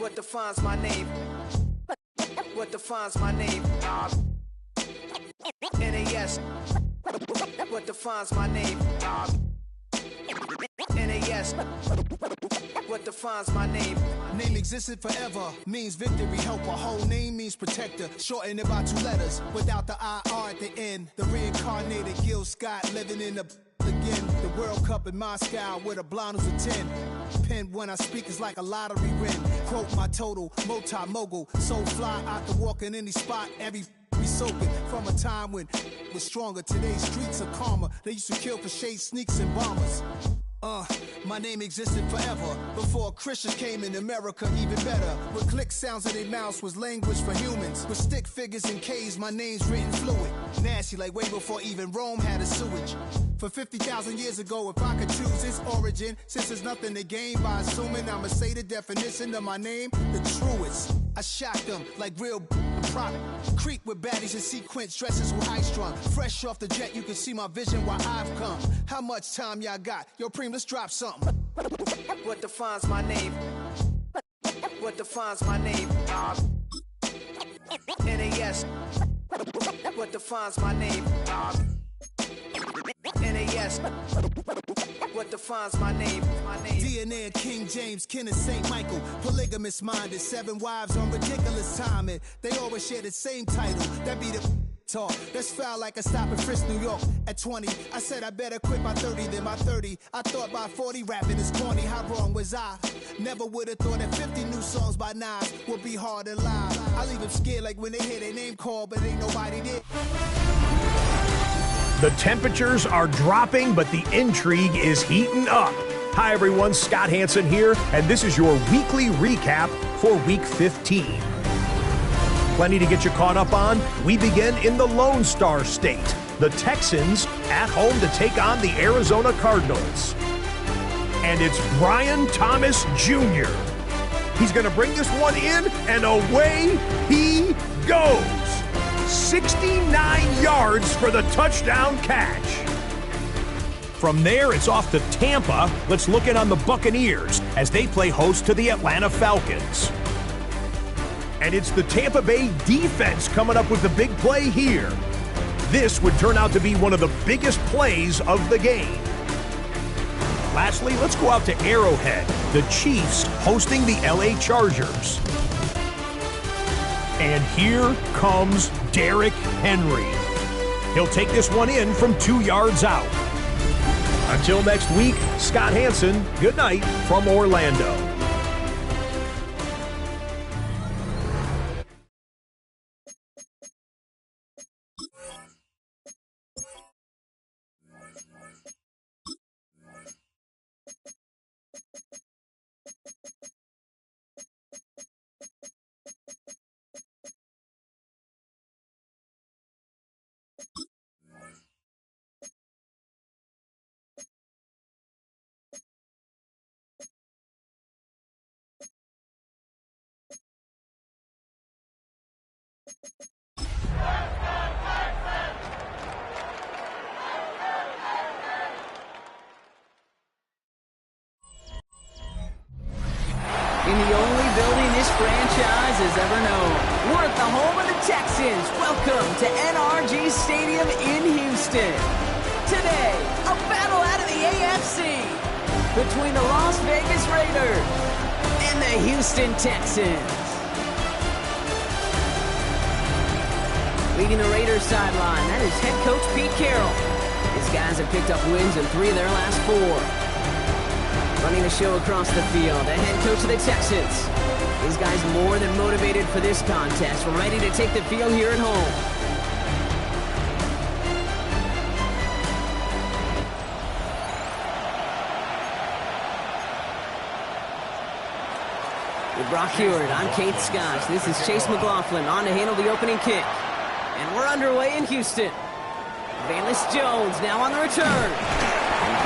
What defines my name? What defines my name? NAS. What defines my name? NAS. What defines my name? Name existed forever, means victory, helper. Whole name means protector, shortened it by 2 letters, without the IR at the end. The reincarnated Gil Scott living in the again. The World Cup in Moscow with a blonde who's a 10. Pen when I speak is like a lottery win. Quote my total, multi-mogul, so fly I can walk in any spot, every be soaking from a time when was stronger. Today's streets are calmer. They used to kill for shade sneaks and bombers. My name existed forever before Christians came in America, even better. With click sounds in their mouths was language for humans. With stick figures and K's, my name's written fluid. Nasty like way before even Rome had a sewage. For 50,000 years ago, if I could choose its origin, since there's nothing to gain by assuming I'ma say the definition of my name, the truest. I shock them like real product. Creep with baddies in sequence, dresses with high strung. Fresh off the jet, you can see my vision while I've come. How much time y'all got? Yo, Preem, let's drop something. What defines my name? What defines my name? NAS. What defines my name? NAS. What defines my name? DNA of King James, kin of St. Michael. Polygamous minded, 7 wives on ridiculous timing. They always share the same title. That be the talk. That's foul like a stop in Frisk, New York. At 20, I said I better quit by 30 than by 30. I thought by 40 rapping is corny. How wrong was I? Never would have thought that 50 new songs by Nas would be hard to live. I leave them scared like when they hear their name called, but ain't nobody there. The temperatures are dropping, but the intrigue is heating up. Hi everyone, Scott Hansen here, and this is your weekly recap for Week 15. Plenty to get you caught up on. We begin in the Lone Star State. The Texans at home to take on the Arizona Cardinals. And it's Brian Thomas Jr. He's going to bring this one in, and away he goes. 69 yards for the touchdown catch. From there, it's off to Tampa. Let's look in on the Buccaneers as they play host to the Atlanta Falcons. And it's the Tampa Bay defense coming up with the big play here. This would turn out to be one of the biggest plays of the game. Lastly, let's go out to Arrowhead. The Chiefs hosting the LA Chargers. And here comes Derrick Henry. He'll take this one in from 2 yards out. Until next week, Scott Hansen, good night from Orlando. In the only building this franchise has ever known. We're at the home of the Texans. Welcome to NRG Stadium in Houston. Today, a battle out of the AFC between the Las Vegas Raiders and the Houston Texans. Leading the Raiders sideline, that is head coach Pete Carroll. His guys have picked up wins in 3 of their last 4. Running the show across the field, the head coach of the Texans. These guys more than motivated for this contest, ready to take the field here at home. With Brock Hewitt, I'm Kate Scott. This is Chase McLaughlin on to handle the opening kick. And we're underway in Houston. Bayless Jones now on the return.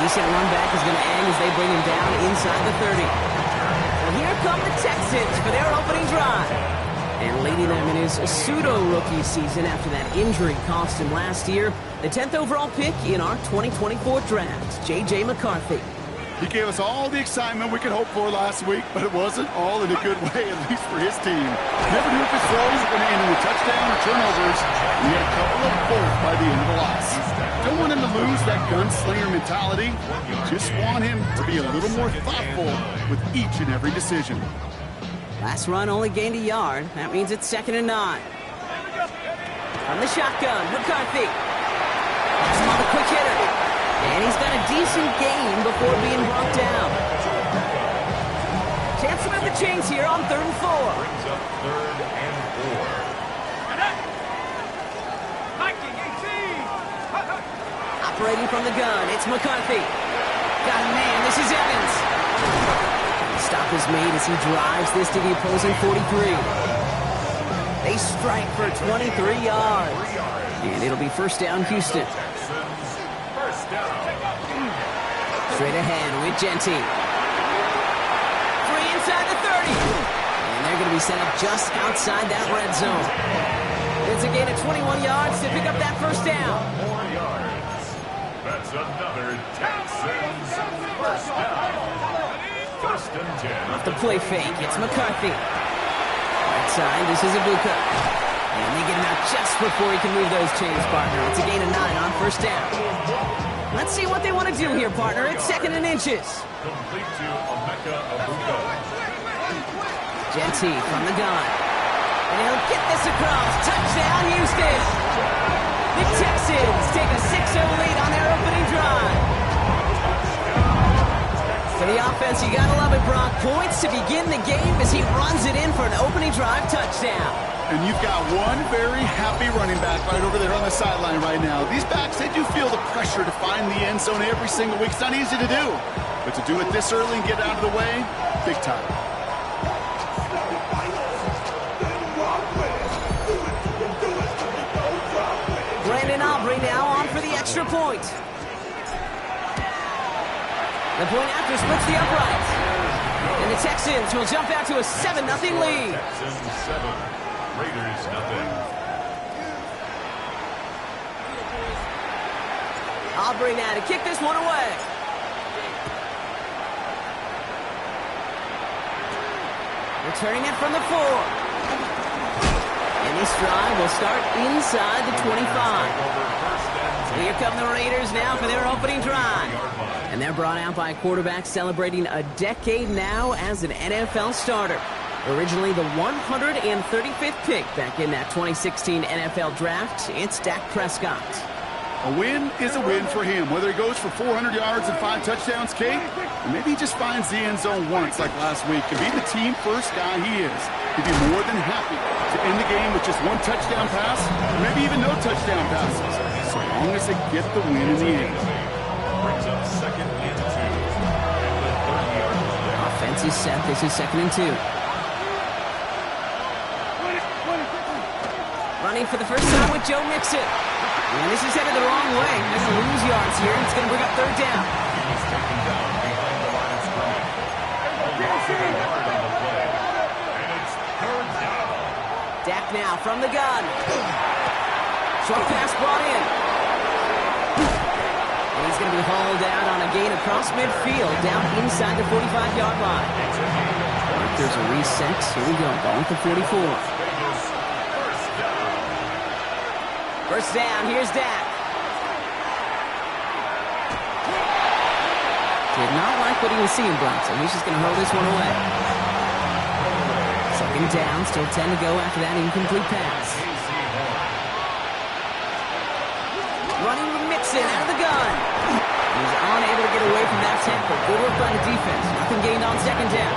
Decent run back is going to end as they bring him down inside the 30. Well, here come the Texans for their opening drive. And leading them in his pseudo-rookie season after that injury cost him last year, the 10th overall pick in our 2024 draft, J.J. McCarthy. He gave us all the excitement we could hope for last week, but it wasn't all in a good way, at least for his team. Never knew if his throws were going to end in a touchdown or turnovers. We had a couple of both by the end of the loss. Don't want him to lose that gunslinger mentality. Just want him to be a little more thoughtful with each and every decision. Last run only gained a yard. That means it's 2nd and 9. From the shotgun, McCarthy. Some on the quick hitter. And he's got a decent gain before being brought down. Chance to move the chains here on 3rd and 4. Brings up 3rd and 4. Operating from the gun, it's McCarthy. Got a man, this is Evans. Stop is made as he drives this to the opposing 43. They strike for 23 yards. And it'll be 1st down, Houston. Straight ahead with Genty. 3 inside the 30. And they're going to be set up just outside that red zone. It's a gain of 21 yards to pick up that 1st down. 4 yards. That's another Texans 1st down. 1st and 10. Off the play fake, it's McCarthy. Right side, this is Ibuka. And they get him out just before he can move those chains, partner. It's a gain of 9 on 1st down. Let's see what they want to do here, partner. It's 2nd and inches. Complete to Emeka Ibuka. Genty from the gun. And he'll get this across. Touchdown, Houston. The Texans take a 6-0 lead on their opening drive. For the offense, you gotta love it, Brock. Points to begin the game as he runs it in for an opening drive touchdown. And you've got one very happy running back right over there on the sideline right now. These backs, they do feel the pressure to find the end zone every single week. It's not easy to do. But to do it this early and get out of the way, big time. Brandon Aubrey now on for the extra point. The point after splits the uprights. And the Texans will jump out to a 7-0 lead. Texans 7. Raiders nothing. Aubrey now to kick this one away. Returning it from the 4. And this drive will start inside the 25. So here come the Raiders now for their opening drive. And they're brought out by a quarterback celebrating a decade now as an NFL starter. Originally the 135th pick back in that 2016 NFL Draft, it's Dak Prescott. A win is a win for him, whether he goes for 400 yards and 5 touchdowns, Kate, or maybe he just finds the end zone once like last week. To be the team first guy he is, he'd be more than happy to end the game with just 1 touchdown pass, or maybe even no touchdown passes, so long as they get the win in the end. Brings up 2nd and 2. At the 30-yard line. Offense is set. This is 2nd and 2. Running for the first time with Joe Mixon. And this is headed the wrong way. They're going to lose yards here, and it's going to bring up 3rd down. He's taken down behind the line of scrimmage. A loss of a yard on the play. And it's 3rd down. Dak now from the gun. Short pass brought in. And he's going to be hauled out on a gain across midfield, down inside the 45-yard line. There's a reset. Here we go. Ball at the 44. First down, here's Dak. Did not like what he was seeing, Brock, so he's just going to hold this one away. 2nd down, still 10 to go after that incomplete pass. Running with Mixon out of the gun. He's unable to get away from that tackle. Good work by the defense. Nothing gained on 2nd down.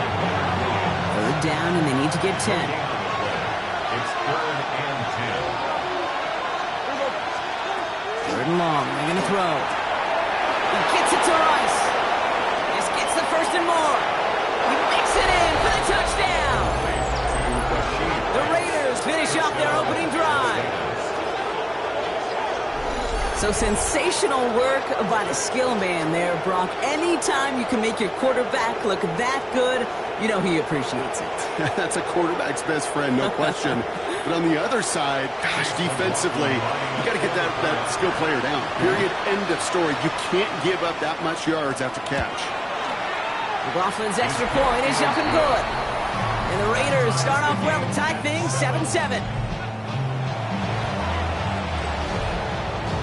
3rd down, and they need to get 10. It's 3rd and 10. 3rd and long. They're going to throw. He gets it to Rice. This gets the 1st and more. He makes it in for the touchdown. The Raiders finish off their opening drive. So sensational work by the skill man there, Brock. Anytime you can make your quarterback look that good, you know he appreciates it. That's a quarterback's best friend, no question. But on the other side, gosh, defensively, you got to get that skill player down. Period. End of story. You can't give up that much yards after catch. McLaughlin's extra point is up and good. And the Raiders start off well to tie things 7-7.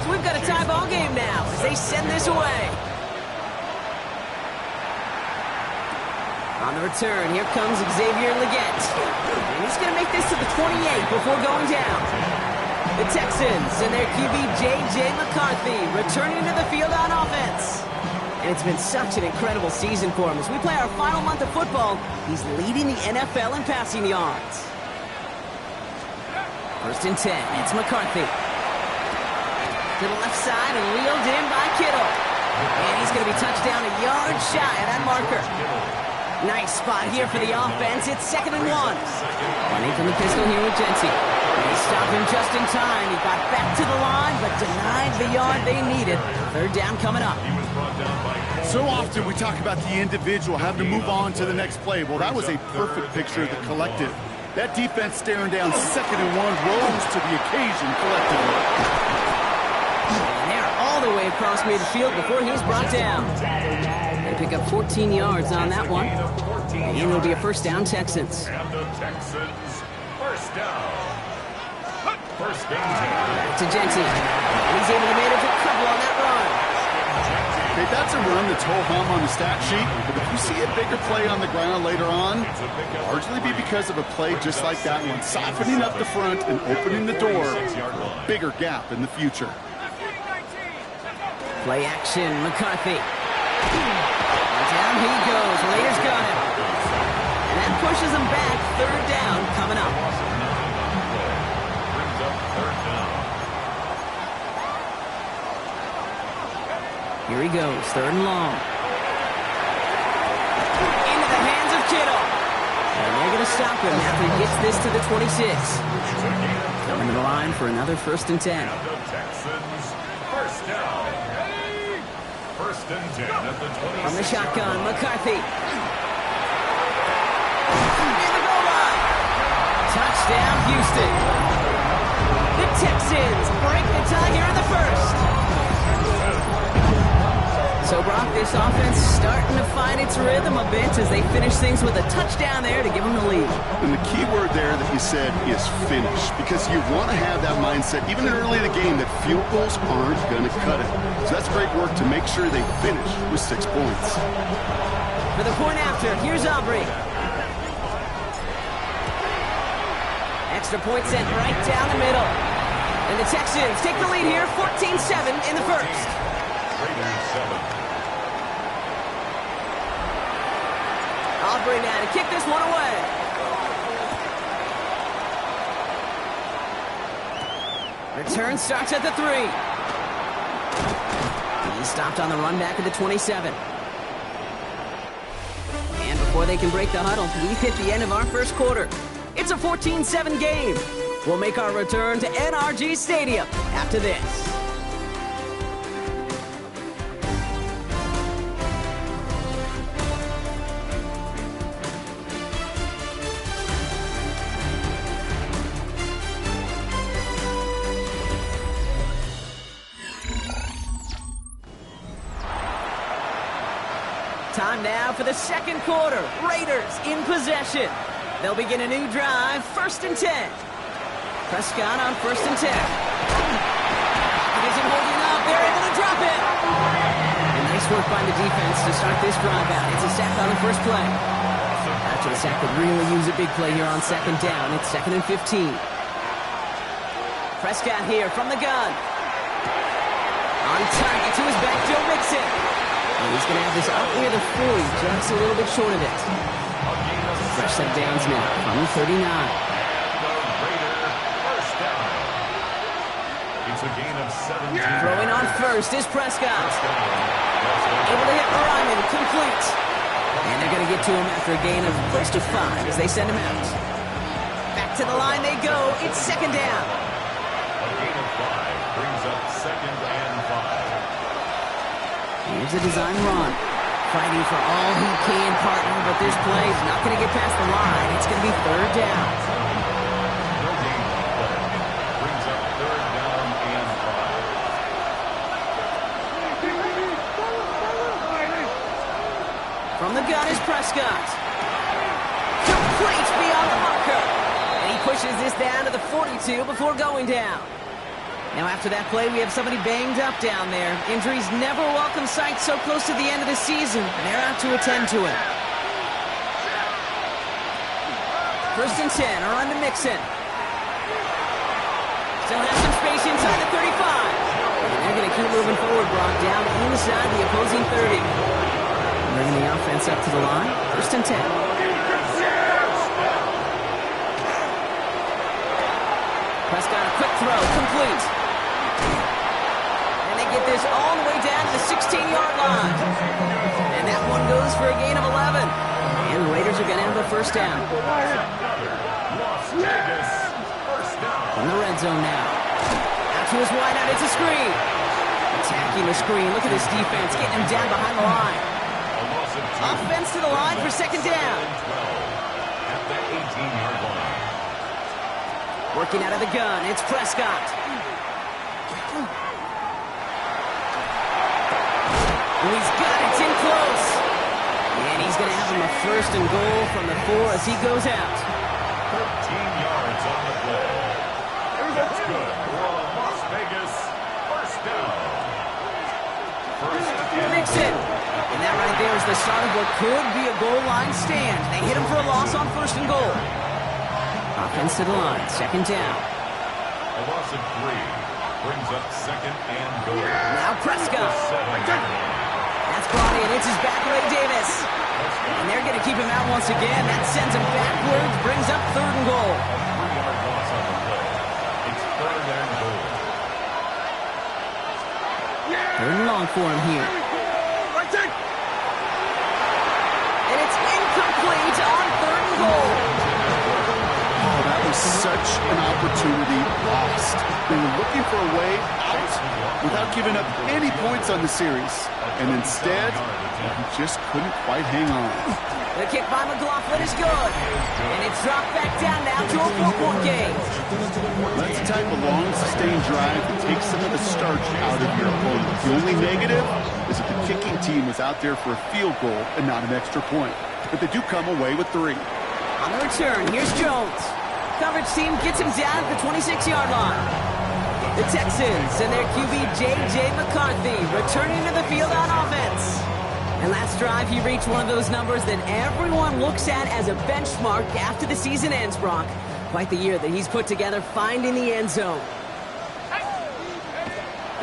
So we've got a tie ball game now as they send this away. On the return, here comes Xavier Legette. And he's going to make this to the 28 before going down. The Texans and their QB J.J. McCarthy returning to the field on offense. And it's been such an incredible season for him. As we play our final month of football, he's leading the NFL in passing yards. First and 10, it's McCarthy. To the left side and reeled in by Kittle. And he's going to be touched down a yard shy of that marker. Nice spot here for the offense. It's 2nd and 1. Running from the pistol here with Genty. They stopped him just in time. He got back to the line, but denied the yard they needed. 3rd down coming up. So often we talk about the individual having to move on to the next play. Well, that was a perfect picture of the collective. That defense staring down 2nd and 1 rose to the occasion collectively. And they're all the way across midfield before he's brought down. They pick up 14 yards on that one. And it'll be a first down, Texans. And the Texans, first down. First down. Back to Genty. And he's able to manage a couple on that run. Okay, that's a run that's ho-hum on the stat sheet, but if you see a bigger play on the ground later on, largely be because of a play just like that one, softening up the front and opening the door for a bigger gap in the future. Play action, McCarthy. And down he goes. Raiders got him. And that pushes him back. 3rd down coming up. Brings up 3rd down. Here he goes. 3rd and long. Into the hands of Kittle. And they're going to stop him after he gets this to the 26. Coming to the line for another 1st and 10. And the Texans, first down. First and 10 at the 26. From the shotgun, McCarthy. In the goal line. Touchdown, Houston. The Texans break the tie here in the 1st. So, Brock, this offense starting to find its rhythm a bit as they finish things with a touchdown there to give them the lead. And the key word there that you said is finish, because you want to have that mindset, even early in the game, that field goals aren't going to cut it. So that's great work to make sure they finish with 6 points. For the point after, here's Aubrey. Extra point sent right down the middle. And the Texans take the lead here, 14-7 in the 1st. Raiders 7. Aubrey now to kick this one away. Return starts at the 3. He stopped on the run back at the 27. And before they can break the huddle, we've hit the end of our 1st quarter. It's a 14-7 game. We'll make our return to NRG Stadium after this. Time now for the 2nd quarter. Raiders in possession. They'll begin a new drive, 1st and 10. Prescott on 1st and 10. It isn't holding up. They're able to drop it. And nice work by the defense to start this drive out. It's a sack on the first play. After the sack could really use a big play here on 2nd down. It's 2nd and 15. Prescott here from the gun. On target to his back, Joe Mixon. And he's going to have this up near the 40, just a little bit short of it. Fresh set of downs now from 39. First down. It's a gain of 17. Throwing on first is Prescott. Able to hit Ryman, complete. And they're going to get to him after a gain of close to 5 as they send him out. Back to the line they go. It's 2nd down. A gain of 5 brings up 2nd and 5. Here's a design run. Fighting for all he can, partner, but this play's not going to get past the line. It's going to be 3rd down. No gain on play. Brings up 3rd down and 5. From the shotgun is Prescott. Complete beyond the marker. And he pushes this down to the 42 before going down. Now after that play, we have somebody banged up down there. Injuries never a welcome sight so close to the end of the season, and they're out to attend to it. 1st and 10, around to Mixon. Still has some space inside the 35. And they're going to keep moving forward, Brock, down inside the opposing 30. Bringing the offense up to the line. 1st and 10. Prescott, a quick throw, complete. And they get this all the way down to the 16-yard line. And that one goes for a gain of 11. And the Raiders are going to have a first down. In the red zone now. Out to his wideout, it's a screen. Attacking the screen. Look at this defense, getting him down behind the line. Offense to the line for second down. At the 18-yard line. Working out of the gun, it's Prescott. Oh, he's got it, it's in close. And he's going to have him a 1st and goal from the 4 as he goes out. 13 yards on the play. That's good for Las Vegas. First down. Mixon. And that right there is the start of what could be a goal line stand. They hit him for a loss on 1st and goal. Offense to the line, second down. A loss of 3 brings up 2nd and goal. Now Prescott. That's brought in. It's his back, Ray Davis. And they're going to keep him out once again. That sends him backwards, brings up 3rd and goal. 3-yard loss on the play. It's 3rd and goal. 3rd and long for him here. And it's incomplete on 3rd and goal. Oh, that was such an opportunity lost. They were looking for a way out without giving up any points on the series. And instead, he just couldn't quite hang on. The kick by McLaughlin is good. And it's dropped back down now to a 4-point game. That's the type of long, sustained drive that takes some of the starch out of your opponent. The only negative is that the kicking team was out there for a field goal and not an extra point. But they do come away with 3. On the return, here's Jones. Coverage team gets him down at the 26-yard line. The Texans and their QB J.J. McCarthy returning to the field on offense. And last drive, he reached one of those numbers that everyone looks at as a benchmark after the season ends, Brock. Quite the year that he's put together finding the end zone.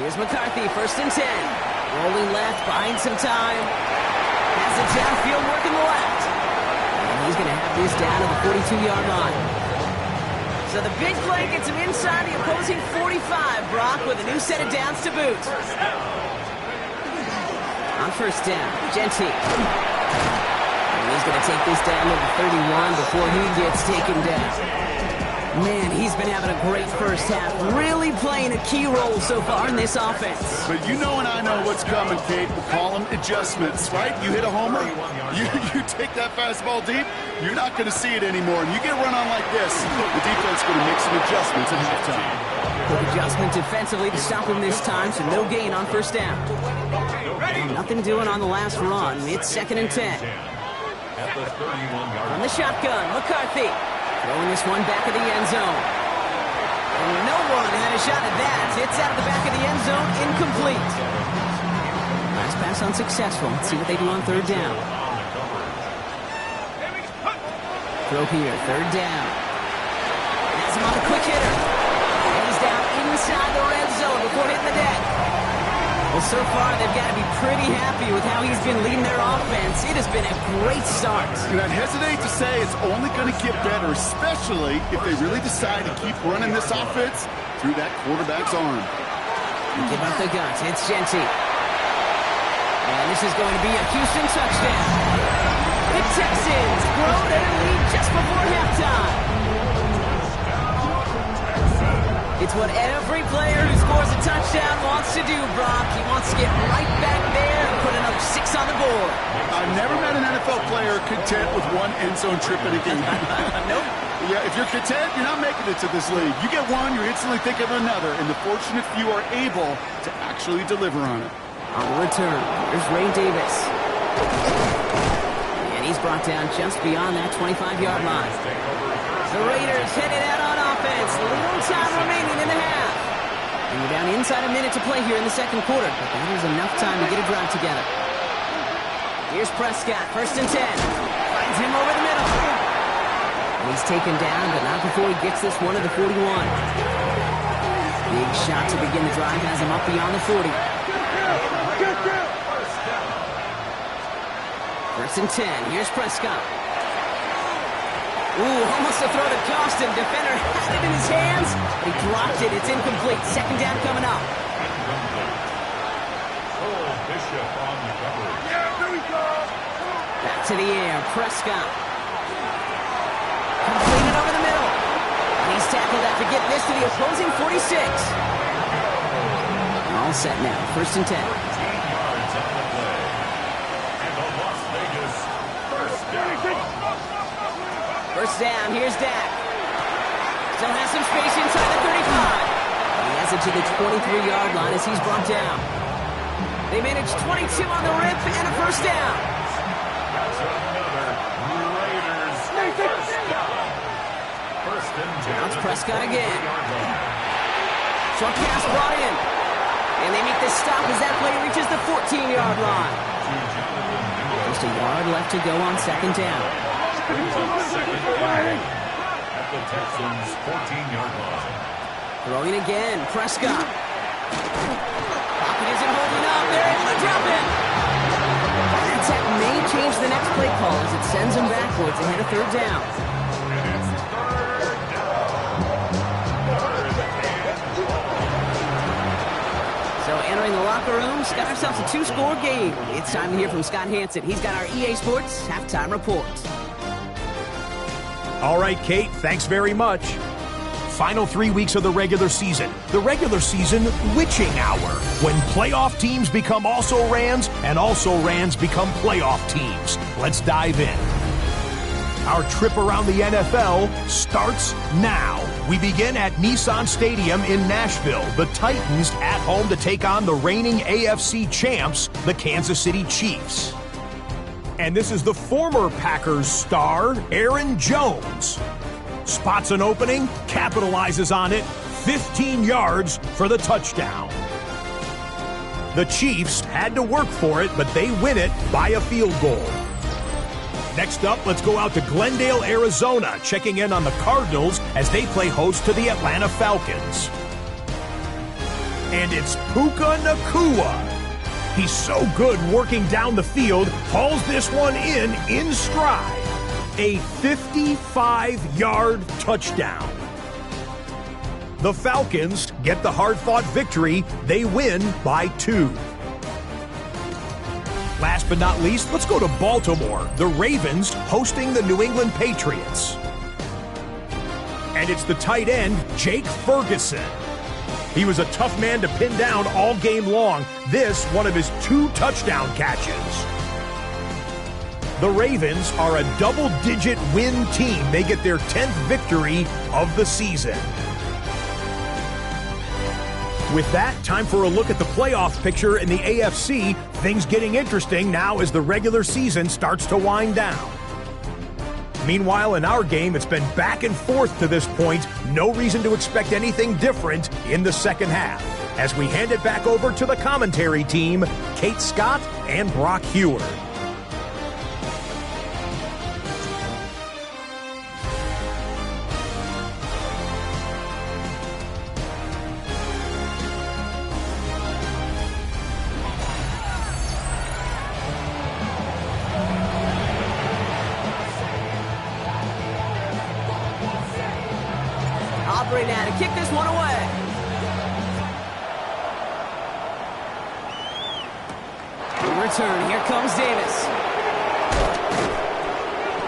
Here's McCarthy, 1st and 10. Rolling left, buying some time. Has it downfield, working the left. And he's going to have this down to the 42-yard line. So the big play gets him inside the opposing 45, Brock, with a new set of downs to boot. On 1st down, Genty. And he's going to take this down to the 31 before he gets taken down. Man, he's been having a great first half, really playing a key role so far in this offense. But you know and I know what's coming, Kate. We'll call them adjustments, right? You hit a homer, you take that fastball deep, you're not going to see it anymore. And you get run on like this, the defense is going to make some adjustments at halftime. Quick adjustment defensively to stop him this time, so no gain on 1st down. Nothing doing on the last run. It's 2nd and 10. At the 31-yard On the shotgun, McCarthy. Throwing this one back of the end zone. And no one had a shot at that. It's out of the back of the end zone, incomplete. Last pass unsuccessful. Let's see what they do on 3rd down. Throw here, 3rd down. Has him on the quick hitter. And he's down inside the red zone before hitting the deck. Well, so far, they've got to be pretty happy with how he's been leading their offense. It has been a great start. And I'd hesitate to say it's only going to get better, especially if they really decide to keep running this offense through that quarterback's arm. Give up the guts. It's Genty. And this is going to be a Houston touchdown. The Texans grow their lead just before halftime. It's what every player who scores a touchdown wants to do, Brock. He wants to get right back there and put another 6 on the board. I've never met an NFL player content with one end zone trip in a game. Nope. Yeah, if you're content, you're not making it to this league. You get one, you're instantly thinking of another, and the fortunate few are able to actually deliver on it. On the return, here's Ray Davis. He's brought down just beyond that 25-yard line. The Raiders headed out on offense. Little time remaining in the half. And we're down inside a minute to play here in the second quarter, but that is enough time to get a drive together. Here's Prescott, 1st and 10. Finds him over the middle. And he's taken down, but not before he gets this one to the 41. Big shot to begin the drive has him up beyond the 40. 1st and 10. Here's Prescott. Ooh, almost a throw to cost him. Defender had it in his hands, but he dropped it. It's incomplete. 2nd down coming up. Bishop on the coverage. Back to the air. Prescott. Completed over the middle. And he's tackled after getting this to the opposing 46. All set now. 1st and 10. 15 yards on the play. And the Las Vegas first down. 1st down. Here's Dak. Still has some space inside the 35. He has it to the 23-yard line as he's brought down. They managed 22 on the rip and a 1st down. That's another Raiders first down. 1st and 10. Now it's Prescott again. Short pass brought in. And they make the stop as that play reaches the 14-yard line. Just a yard left to go on 2nd down. Second down at the Texans' 14-yard line. Throwing again. Prescott. Pocket isn't holding up. They're able to drop it. That sack may change the next play call as it sends him backwards ahead of 3rd down. And it's 3rd down. So entering the locker room, got ourselves a 2-score game. It's time to hear from Scott Hansen. He's got our EA Sports halftime report. All right, Kate, thanks very much. Final 3 weeks of the regular season. The regular season witching hour, when playoff teams become also-rans and also-rans become playoff teams. Let's dive in. Our trip around the NFL starts now. We begin at Nissan Stadium in Nashville. The Titans at home to take on the reigning AFC champs, the Kansas City Chiefs. And this is the former Packers star, Aaron Jones. Spots an opening, capitalizes on it, 15 yards for the touchdown. The Chiefs had to work for it, but they win it by a field goal. Next up, let's go out to Glendale, Arizona, checking in on the Cardinals as they play host to the Atlanta Falcons. And it's Puka Nacua. He's so good working down the field, hauls this one in stride. A 55-yard touchdown. The Falcons get the hard-fought victory. They win by 2. Last but not least, let's go to Baltimore. The Ravens hosting the New England Patriots. And it's the tight end, Jake Ferguson. He was a tough man to pin down all game long. This, one of his 2 touchdown catches. The Ravens are a double-digit win team. They get their 10th victory of the season. With that, time for a look at the playoff picture in the AFC. Things getting interesting now as the regular season starts to wind down. Meanwhile, in our game, it's been back and forth to this point. No reason to expect anything different in the second half. As we hand it back over to the commentary team, Kate Scott and Brock Heward. Aubrey now to kick this one away. In return, here comes Davis.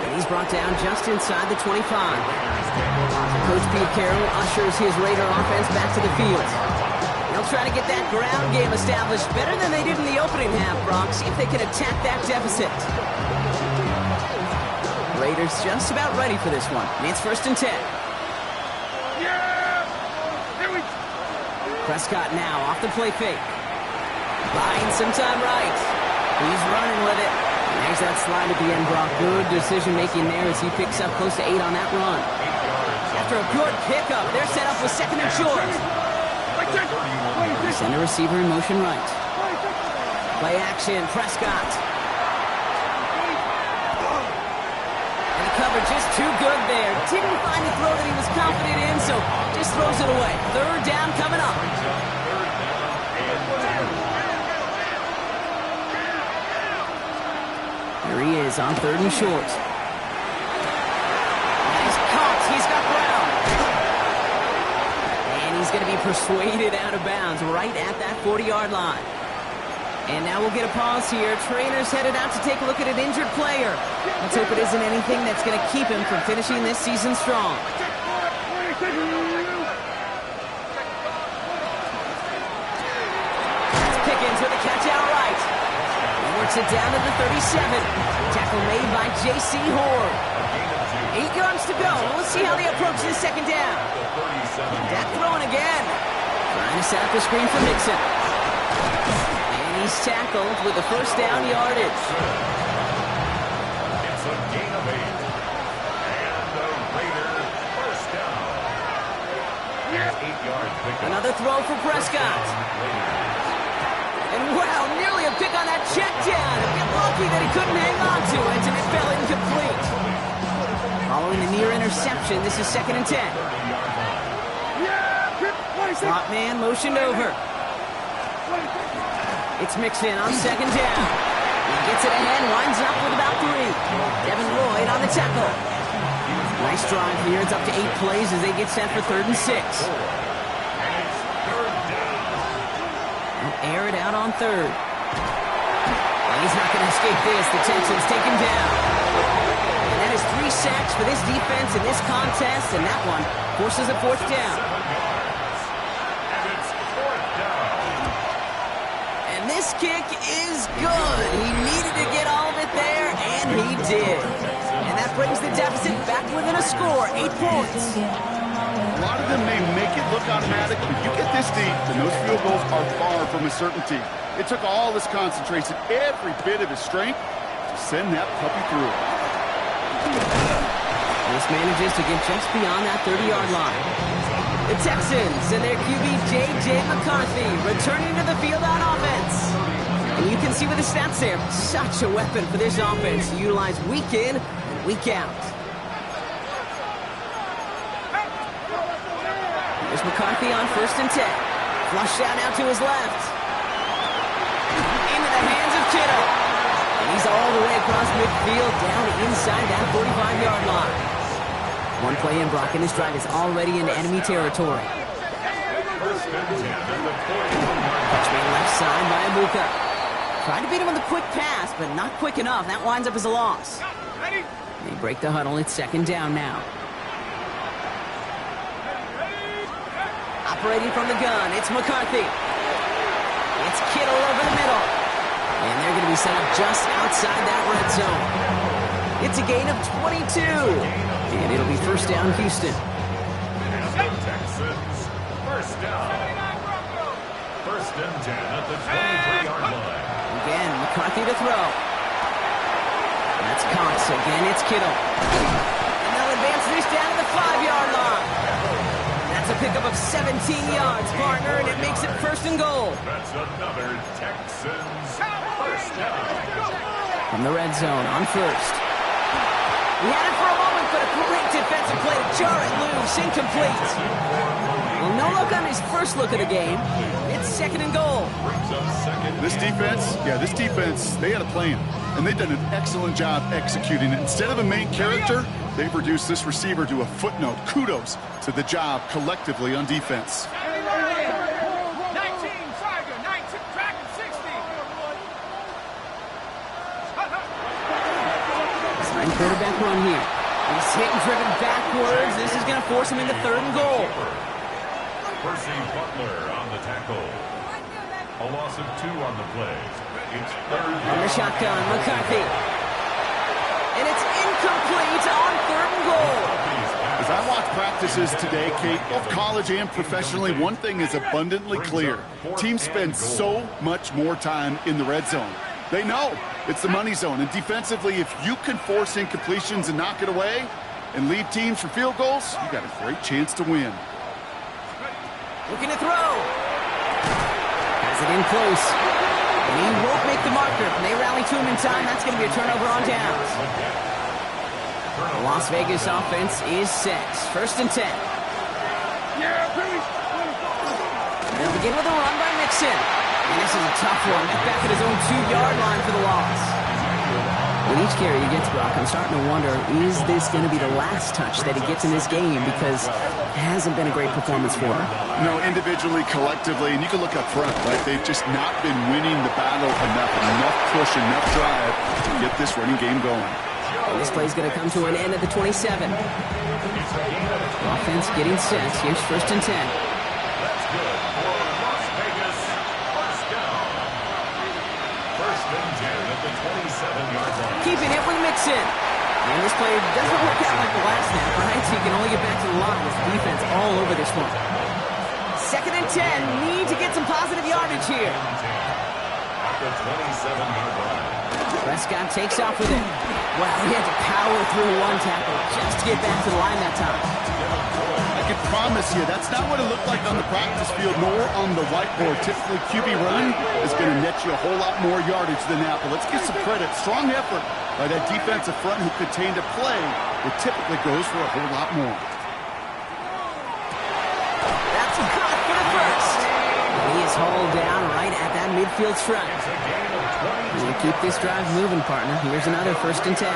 And he's brought down just inside the 25. Coach Pete Carroll ushers his Raider offense back to the field. They'll try to get that ground game established better than they did in the opening half, Brock. See if they can attack that deficit. Raiders just about ready for this one. And it's 1st and 10. Prescott now off the play fake. Buying some time right. He's running with it. There's that slide at the end, Brock. Good decision-making there as he picks up close to 8 on that run. After a good pickup, they're set up with 2nd and short. Send a receiver in motion right. Play action, Prescott. And the cover just too good there. Didn't find the throw that he was confident in, so just throws it away. 3rd down coming up. Here he is on 3rd and short. He's caught. He's got ground. And he's going to be persuaded out of bounds right at that 40-yard line. And now we'll get a pause here. Trainer's headed out to take a look at an injured player. Let's hope it isn't anything that's going to keep him from finishing this season strong. That's Pickens with a catch outright. He works it down to the 37. Tackle made by J.C. Horn. 8 yards to go. Let's see how they approach this 2nd down. Dak throwing again. Trying to set up a screen for Mixon. He's tackled with the 1st down yardage. It's a gain of 8. And the Raiders 1st down. 8 yards pickup. Another throw for Prescott. And wow, nearly a pick on that check down. A bit lucky that he couldn't hang on to it, and it fell incomplete. Following the near interception, this is 2nd and 10. Slot man motioned over. It's Mixon on 2nd down. He gets it ahead, winds up with about 3. Devin Lloyd on the tackle. Nice drive here. It's up to 8 plays as they get set for 3rd and 6. They'll air it out on 3rd. Well, he's not going to escape this. The Texans take him down. And that is 3 sacks for this defense in this contest, and that one forces a 4th down. This kick is good. He needed to get all of it there, and he did. And that brings the deficit back within a score, 8 points. A lot of them may make it look automatic, but you get this deep, and those field goals are far from a certainty. It took all his concentration, every bit of his strength, to send that puppy through. This manages to get just beyond that 30-yard line. The Texans and their QB J.J. McCarthy returning to the field on offense. And you can see with the stats there, such a weapon for this offense to utilize week in and week out. Here's McCarthy on 1st and 10. Flushed out now to his left. Into the hands of Kittle. And he's all the way across midfield down inside that 45-yard line. One play in, Brock, and this drive is already in enemy territory. Touchdown left side by Abuka. Tried to beat him with a quick pass, but not quick enough. That winds up as a loss. They break the huddle. It's 2nd down now. Operating from the gun, it's McCarthy. It's Kittle over the middle. And they're going to be set up just outside that red zone. It's a gain of 22. And it'll be 1st down, Houston. And the Texans, 1st down. 1st and 10 at the 23-yard line. Again, McCarthy to throw. That's Cox. Again, it's Kittle. And they'll advance this down to the 5-yard line. That's a pickup of 17 yards, partner, and it makes it 1st and goal. That's another Texans 1st down. From the red zone on 1st. He had it for a moment, but a great defensive play to jar it loose, incomplete. Well, no luck on his first look of the game. It's 2nd and goal. This defense, they had a plan, and they've done an excellent job executing it. Instead of a main character, they've reduced this receiver to a footnote. Kudos to the job collectively on defense. 19, Tiger, 19, Dragon, 60. Quarterback run here. He's hit and driven backwards. This is going to force him into 3rd and goal. Percy Butler on the tackle. A loss of 2 on the play. It's 3rd On the shotgun, McCarthy. And it's incomplete on 3rd and goal. As I watch practices today, Kate, both college and professionally, one thing is abundantly clear. Teams spend so much more time in the red zone. They know it's the money zone. And defensively, if you can force incompletions and knock it away and lead teams for field goals, you got a great chance to win. Looking to throw. Has it in close. And he won't make the marker. They rally to him in time. That's going to be a turnover on downs. The Las Vegas offense is set. 1st and 10. They'll begin with a run by Mixon. And this is a tough one. Back at his own 2-yard line for the loss. With each carry he gets, Brock, I'm starting to wonder, is this going to be the last touch that he gets in this game? Because it hasn't been a great performance for him. No, individually, collectively, and you can look up front, right? They've just not been winning the battle enough push, enough drive to get this running game going. And this play is going to come to an end at the 27. Offense getting set. Here's 1st and 10. That's good for Las Vegas. First down. 1st and 10 at the 27-yard line. Keeping it with Mixon. And this play doesn't work out like the last snap, right? So you can only get back to the line with the defense all over this one. 2nd and 10. Need to get some positive yardage here. At the 27-yard line. Prescott takes off with it. Wow, he had to power through one tackle just to get back to the line that time. I can promise you, that's not what it looked like on the practice field, nor on the whiteboard. Typically, QB run is going to net you a whole lot more yardage than that. But let's give some credit. Strong effort by that defensive front who contained a play that typically goes for a whole lot more. That's caught for the first. He is hauled down right at that midfield stripe. We'll keep this drive moving, partner. Here's another 1st and 10.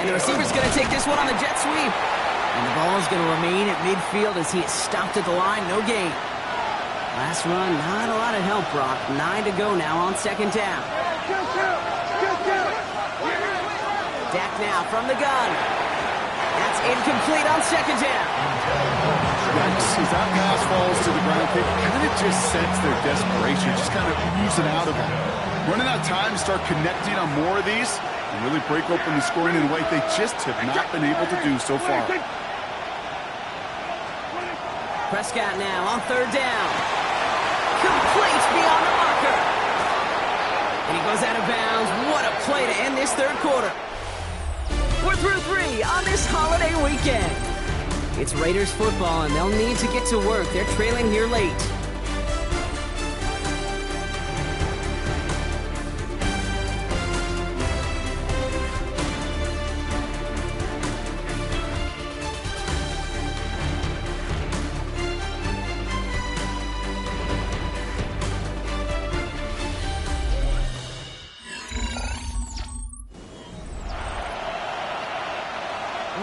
And the receiver's going to take this one on the jet sweep. And the ball is going to remain at midfield as he is stopped at the line. No gain. Last run, not a lot of help, Brock. 9 to go now on 2nd down. Dak now from the gun. That's incomplete on 2nd down. As that pass falls to the ground, they kind of just sense their desperation, just kind of oozing out of them. Running out of time to start connecting on more of these and really break open the scoring in a way they just have not been able to do so far. Prescott now on 3rd down. Complete beyond the marker. And he goes out of bounds. What a play to end this 3rd quarter. We're through 3 on this holiday weekend. It's Raiders football, and they'll need to get to work. They're trailing here late.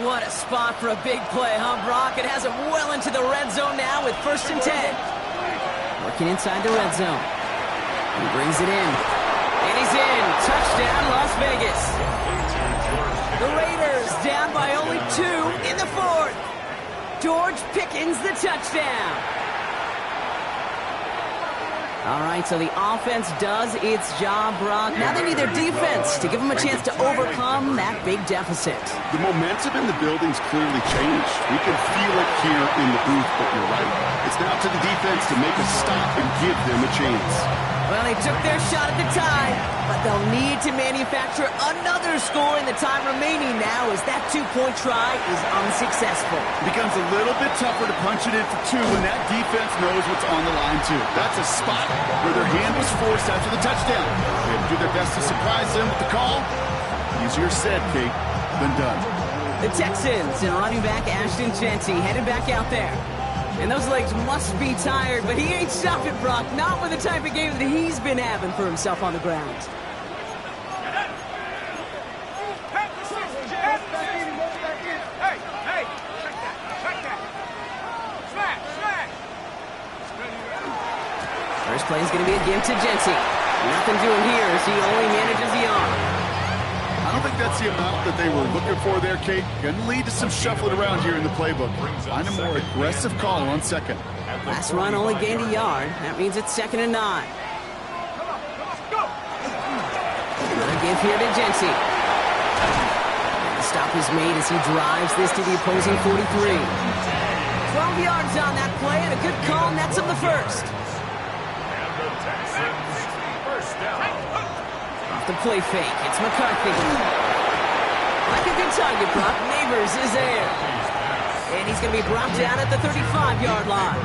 What a spot for a big play, huh, Brock? It has him well into the red zone now with 1st and 10. Working inside the red zone. He brings it in. And he's in. Touchdown, Las Vegas. The Raiders down by only 2 in the 4th. George Pickens the touchdown. All right, so the offense does its job, Brock. Now they need their defense to give them a chance to overcome that big deficit. The momentum in the building's clearly changed. We can feel it here in the booth, but you're right. It's now to the defense to make a stop and give them a chance. Well, they took their shot at the tie, but they'll need to manufacture another score in the time remaining now as that 2-point try is unsuccessful. It becomes a little bit tougher to punch it in for 2 when that defense knows what's on the line, too. That's a spot where their hand was forced after the touchdown. They have to do their best to surprise them with the call. Easier said, Kate, than done. The Texans and running back Ashton Jeanty headed back out there. And those legs must be tired, but he ain't stopping, Brock. Not with the type of game that he's been having for himself on the ground. First play is going to be a give to Jeanty. Nothing doing here as he only manages the arm. I don't think that's the amount that they were looking for there, Kate. Going to lead to some shuffling around here in the playbook. Find a more aggressive call on 2nd. Last run only gained a yard. That means it's 2nd and 9. Another give here to Jeanty. The stop is made as he drives this to the opposing 43. 12 yards on that play, and a good call nets him the first. Texans, first down. Off the play fake, it's McCarthy. Like a good target prop, Neighbors is there. And he's going to be brought down at the 35-yard line.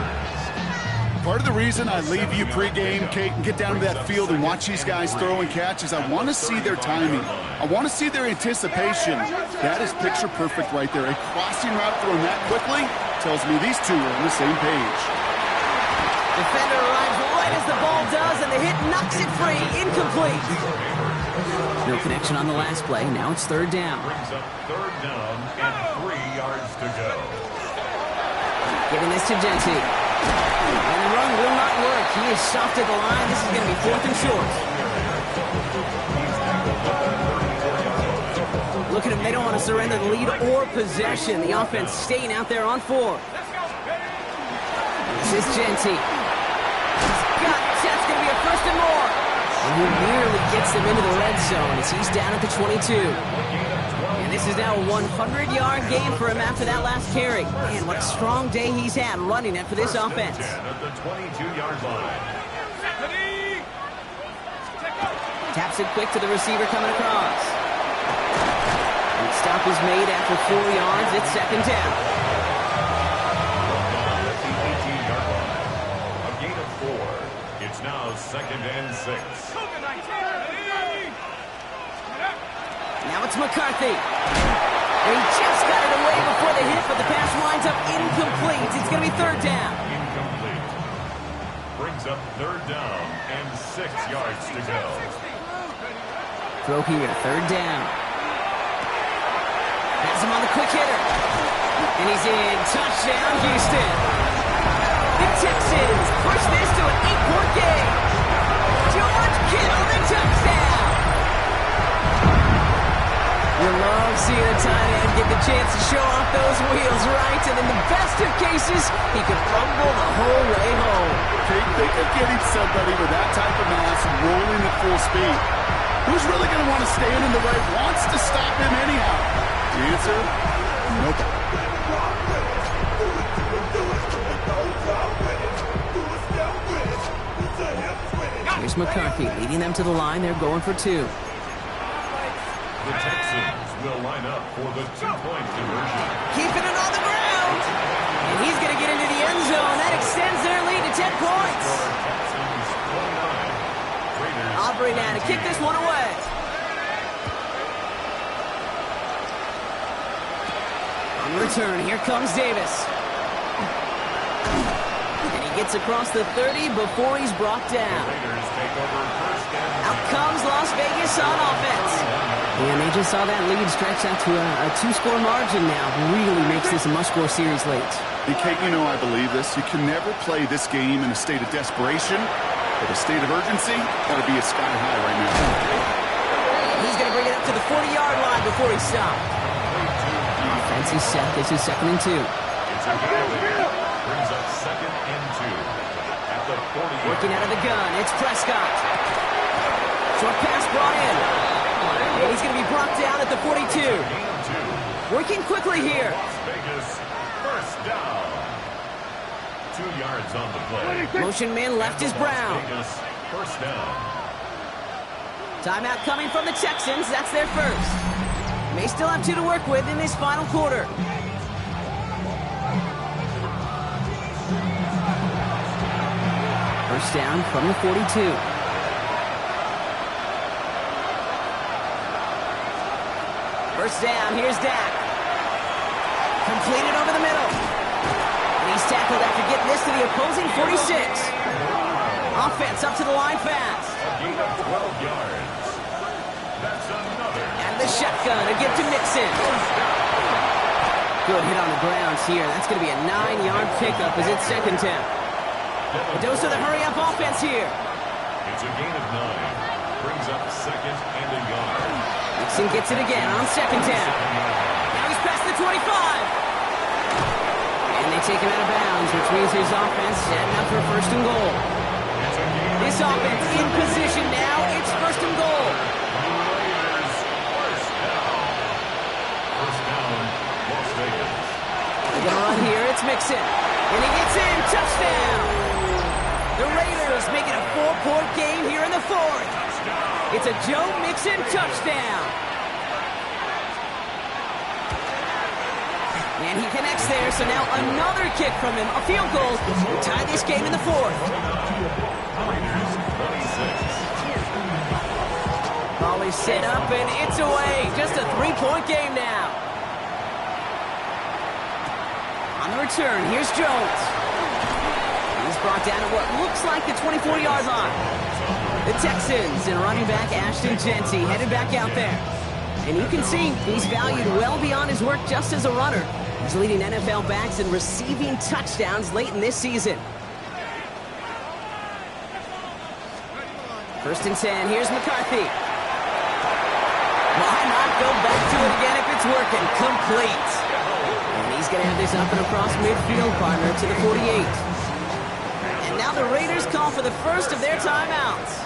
Part of the reason I leave you pregame, Kate, and get down to that field and watch these guys throw and catch is I want to see their timing. I want to see their anticipation. That is picture perfect right there. A crossing route thrown that quickly tells me these two are on the same page. Defender arrives right as the ball does, and the hit knocks it free. Incomplete. No connection on the last play. Now it's third down. Brings up third down and 3 yards to go. Giving this to Genty. And the run will not work. He is soft at the line. This is going to be fourth and short. Look at him. They don't want to surrender the lead or possession. The offense staying out there on fourth. This is Genty. That's going to be a first and more. And he nearly gets them into the red zone as he's down at the 22. And this is now a 100-yard game for him after that last carry. Man, what a strong day he's had running it for this offense. At the 22-yard line. Taps it quick to the receiver coming across. And the stop is made after 4 yards. It's second down. At the 18-yard line. A gain of 4. It's now second and 6. Now it's McCarthy. And he just got it away before the hit, but the pass winds up incomplete. It's going to be third down. Incomplete. Brings up third down and 6 yards to go. Throw here, third down. Has him on the quick hitter. And he's in. Touchdown, Houston. The Texans push this to an 8-point game. George Kittle, the touchdown. You love seeing a tight end get the chance to show off those wheels, right? And in the best of cases, he could rumble the whole way home. They could get him somebody with that type of mass rolling at full speed. Who's really going to want to stand in the way, wants to stop him anyhow? The answer, nope. Here's McCarthy leading them to the line. They're going for 2. The Texans will line up for the 2-point conversion. Keeping it on the ground. And he's going to get into the end zone. That extends their lead to 10 points. Texans 29. Raiders Aubrey now to kick this one away. On return, here comes Davis. And he gets across the 30 before he's brought down. Raiders take over first and Out comes Las Vegas on offense. And they just saw that lead stretch out to a 2-score margin now. Really makes this a must-score series late. And Kate, you know I believe this. You can never play this game in a state of desperation, but a state of urgency got to be a sky high right now. He's going to bring it up to the 40-yard line before he stopped. Offense is set. This is second and 2. it's a gain. Brings up second and 2. At the 40. Working out of the gun, it's Prescott. Short pass brought in. And he's going to be brought down at the 42. Gain of 2. Working quickly here. Las Vegas, first down. 2 yards on the play. Motion man left is Brown. Las Vegas, first down. Timeout coming from the Texans. That's their first. May still have 2 to work with in this final quarter. First down from the 42. First down, here's Dak. Completed over the middle. And he's tackled after getting this to the opposing 46. Offense up to the line fast. A gain of 12 yards. That's another. And the shotgun to give to Mixon. Good hit on the ground here. That's going to be a 9-yard pickup as it's second down. A dose of the hurry-up offense here. It's a gain of 9. Brings up second and a yard. Mixon gets it again on second down. Now he's past the 25. And they take him out of bounds, which means his offense setting up for first and goal. This offense in position now. It's first and goal. Raiders, first down. First down, Las Vegas. They're going to run here. It's Mixon. And he gets in. Touchdown. The Raiders make it a 3-point game here in the fourth. It's a Joe Mixon touchdown. And he connects there, so now another kick from him, a field goal to tie this game in the fourth. Ball is set up, and it's away. Just a 3-point game now. On the return, here's Jones. He's brought down at what looks like the 24-yard line. The Texans and running back Ashton Jeanty headed back out there. And you can see he's valued well beyond his work just as a runner. He's leading NFL backs in receiving touchdowns late in this season. 1st and 10, here's McCarthy. Why not go back to it again if it's working? Complete. And he's going to have this up and across midfield, partner, to the 48. And now the Raiders call for the first of their timeouts.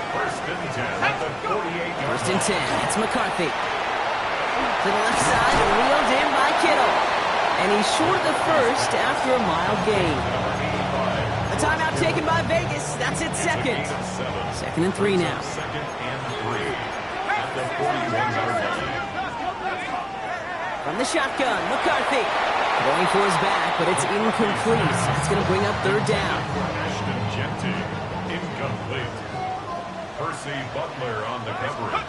1st and 10 at the 48-yard 1st and 10, it's McCarthy. To the left side, reeled in by Kittle. And he's short of the first after a mild gain. A timeout taken by Vegas. That's its second. 2nd and 3 now. 2nd and 3 at the 41-yard line. From the shotgun, McCarthy. Going for his back, but it's incomplete. That's going to bring up 3rd down. Ashton Jeanty, incomplete. Percy Butler on the coverage.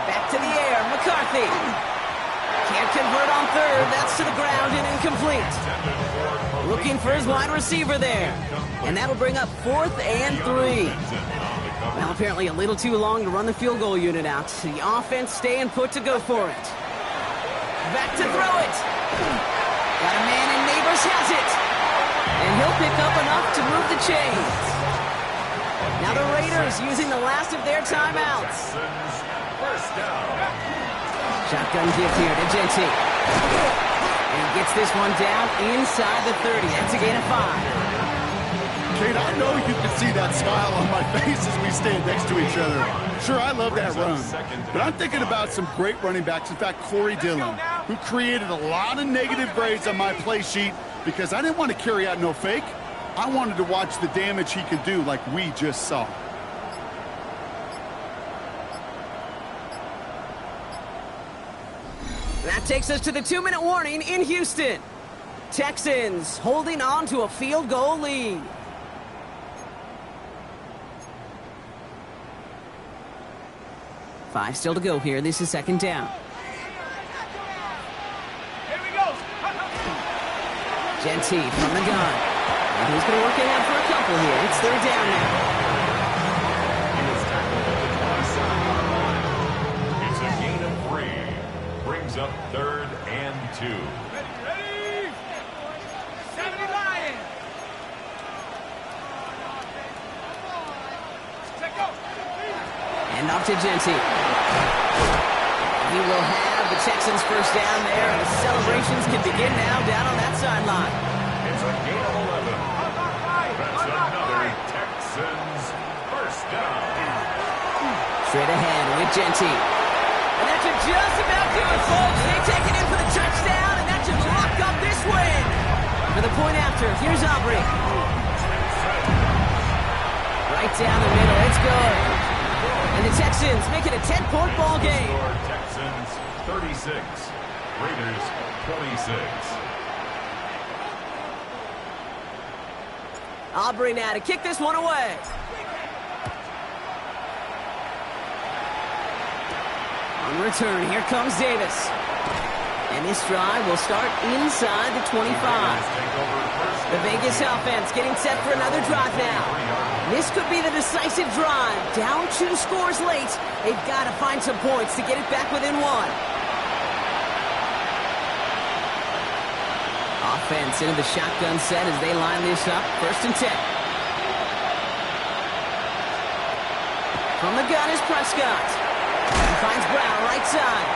Back to the air, McCarthy. Can't convert on 3rd. That's to the ground and incomplete. Looking for his wide receiver there. And that'll bring up 4th and 3. Well, apparently a little too long to run the field goal unit out. The offense staying put to go for it. Back to throw it. Got a man and Neighbors has it. And he'll pick up enough to move the chains. Now the Raiders using the last of their timeouts. First down. Shotgun give here to Jeanty. And gets this one down inside the 30. That's a gain of 5. Kate, I know you can see that smile on my face as we stand next to each other. Sure, I love that run, but I'm thinking about some great running backs. In fact, Corey Dillon, who created a lot of negative grades on my play sheet because I didn't want to carry out no fake. I wanted to watch the damage he could do like we just saw. That takes us to the 2-minute warning in Houston. Texans holding on to a field goal lead. Five still to go here. This is 2nd down. Here we go. Jeanty from the gun. And he's going to work ahead for a couple here. It's 3rd down now. It's a gain of 3. Brings up 3rd and 2. Ready? 70 Lions. Check go. And off to Jeanty. He will have the Texans first down there. And the celebrations can begin now down on that sideline. It's a gain of 11. That's another Texans first down. Straight ahead with Jeanty. And that should just about do it, folks. They take it in for the touchdown, and that should lock up this win. For the point after, here's Aubrey. Right down the middle. It's good. And the Texans make it a 10-point ball game. Texans 36, Raiders 26. Aubrey now to kick this one away. On return, here comes Davis. And this drive will start inside the 25. The Vegas offense getting set for another drive now. This could be the decisive drive. Down 2 scores late. They've got to find some points to get it back within 1. Offense into the shotgun set as they line this up. 1st and 10. From the gun is Prescott. He finds Brown right side.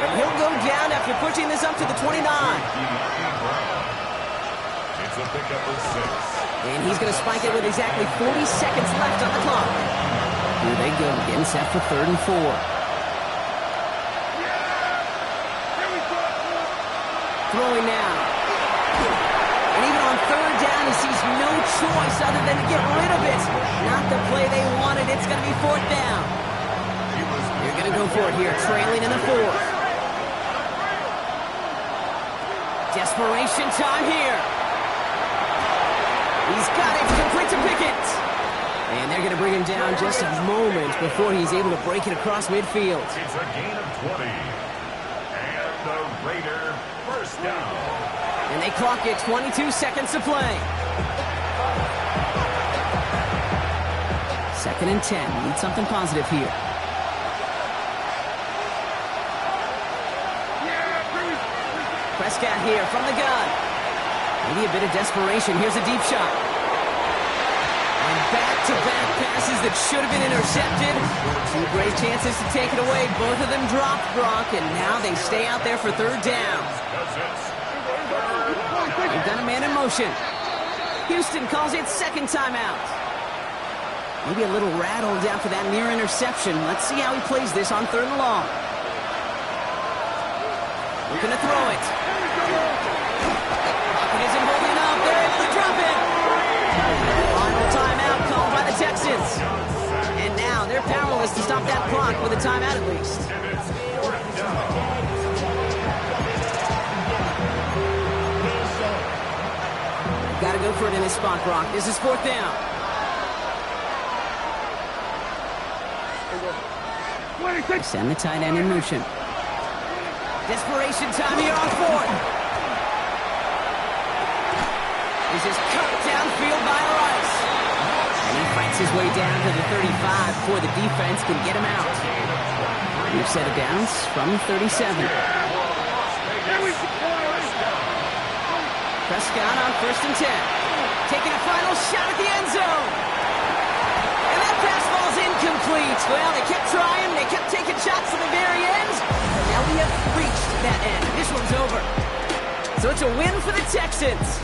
And he'll go down after pushing this up to the 29. It's a pickup of 6. And he's going to spike it with exactly 40 seconds left on the clock. Here they go, getting set for 3rd and 4. Throwing now. And even on 3rd down, line. He sees no choice other than to get rid of it. Not the play they wanted. It's going to be 4th down. They're going to go for it here, trailing in the 4th. Desperation time here. He's got it, complete to Pickett. And they're going to bring him down just a moment before he's able to break it across midfield. It's a gain of 20. And the Raider first down. And they clock it, 22 seconds to play. 2nd and 10. Need something positive here. Prescott here from the gun. Maybe a bit of desperation. Here's a deep shot. And back-to-back passes that should have been intercepted. 2 great chances to take it away. Both of them dropped, Brock, and now they stay out there for 3rd down. They've done a man in motion. Houston calls it 2nd timeout. Maybe a little rattled after that near interception. Let's see how he plays this on 3rd and long. Looking to throw it. It isn't holding up. They're able to drop it. Final timeout called by the Texans. And now they're powerless to stop that clock with a timeout at least. Got to go for it in this spot, Brock. This is 4th down. Send the tight end in motion. Desperation time here on 4th. This is cut downfield by Rice. And he fights his way down to the 35 before the defense can get him out. We've set it down from 37. Prescott on 1st and 10. Taking a final shot at the end zone. And that pass ball's incomplete. Well, they kept trying. They kept taking shots to the very end. And now we have reached that end. This one's over. So it's a win for the Texans.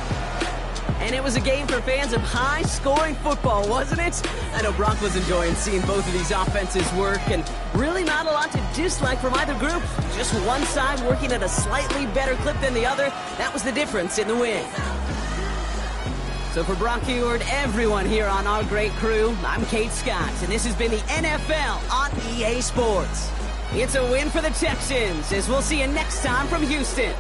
And it was a game for fans of high-scoring football, wasn't it? I know Brock was enjoying seeing both of these offenses work, and really not a lot to dislike from either group. Just one side working at a slightly better clip than the other. That was the difference in the win. So for Brock Heward, everyone here on our great crew, I'm Kate Scott, and this has been the NFL on EA Sports. It's a win for the Texans, as we'll see you next time from Houston.